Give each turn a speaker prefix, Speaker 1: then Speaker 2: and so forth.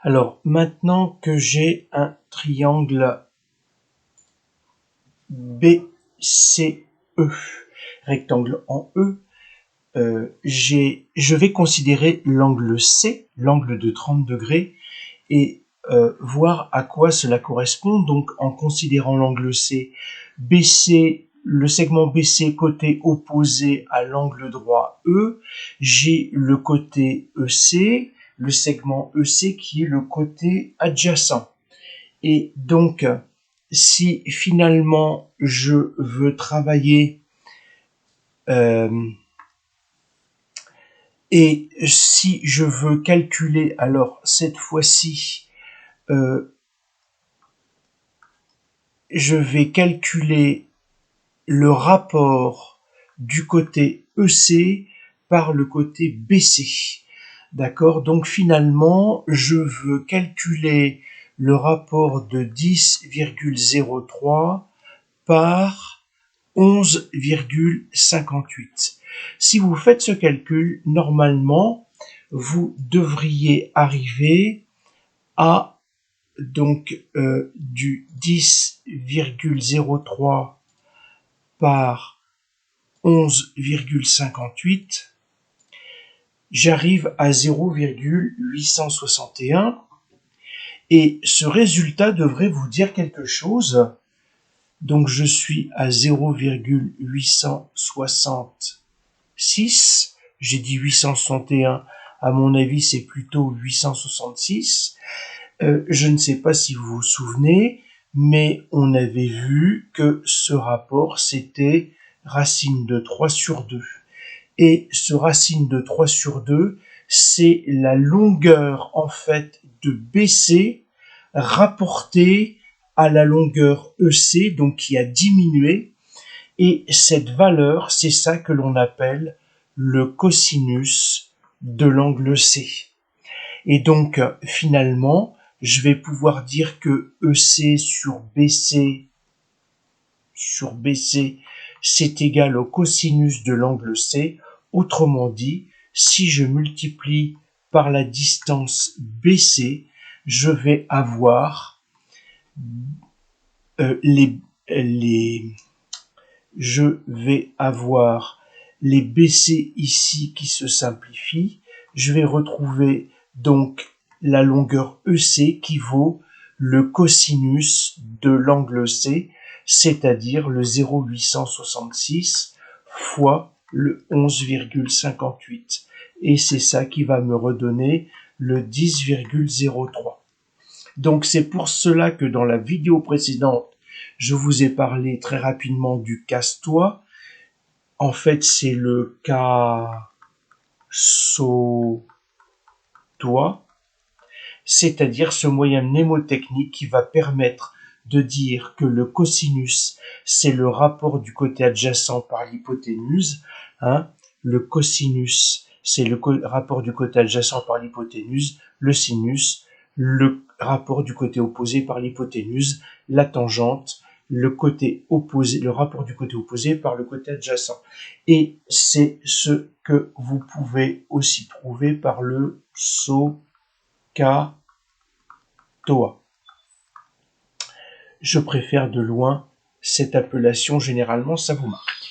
Speaker 1: Alors, maintenant que j'ai un triangle BCE, rectangle en E, je vais considérer l'angle C, l'angle de 30 degrés, et voir à quoi cela correspond. Donc, en considérant l'angle C, BC, le segment BC côté opposé à l'angle droit E, j'ai le côté EC, le segment EC qui est le côté adjacent. Et donc, si finalement je veux travailler et si je veux calculer, alors cette fois-ci, je vais calculer le rapport du côté EC par le côté BC. D'accord? Donc finalement, je veux calculer le rapport de 10,03 par 11,58. Si vous faites ce calcul, normalement, vous devriez arriver à donc du 10,03 par 11,58, j'arrive à 0,861 et ce résultat devrait vous dire quelque chose. Donc je suis à 0,866, j'ai dit 861, à mon avis c'est plutôt 866. Je ne sais pas si vous vous souvenez, mais on avait vu que ce rapport c'était racine de 3 sur 2. Et ce racine de 3 sur 2, c'est la longueur en fait de BC rapportée à la longueur EC, donc qui a diminué. Et cette valeur, c'est ça que l'on appelle le cosinus de l'angle C. Et donc, finalement, je vais pouvoir dire que EC sur BC, c'est égal au cosinus de l'angle C. Autrement dit, si je multiplie par la distance BC, je vais avoir les BC ici qui se simplifient. Je vais retrouver donc la longueur EC qui vaut le cosinus de l'angle C, c'est-à-dire le 0,866 fois le 11,58. Et c'est ça qui va me redonner le 10,03. Donc c'est pour cela que dans la vidéo précédente, je vous ai parlé très rapidement du casse-toi. En fait, c'est le casse-toi, c'est-à-dire ce moyen mnémotechnique qui va permettre de dire que le cosinus, c'est le rapport du côté adjacent par l'hypoténuse. Le cosinus, c'est le rapport du côté adjacent par l'hypoténuse. Le sinus, le rapport du côté opposé par l'hypoténuse. La tangente, le côté opposé, le rapport du côté opposé par le côté adjacent. Et c'est ce que vous pouvez aussi prouver par le SOHCAHTOA. Je préfère de loin cette appellation, généralement ça vous marque.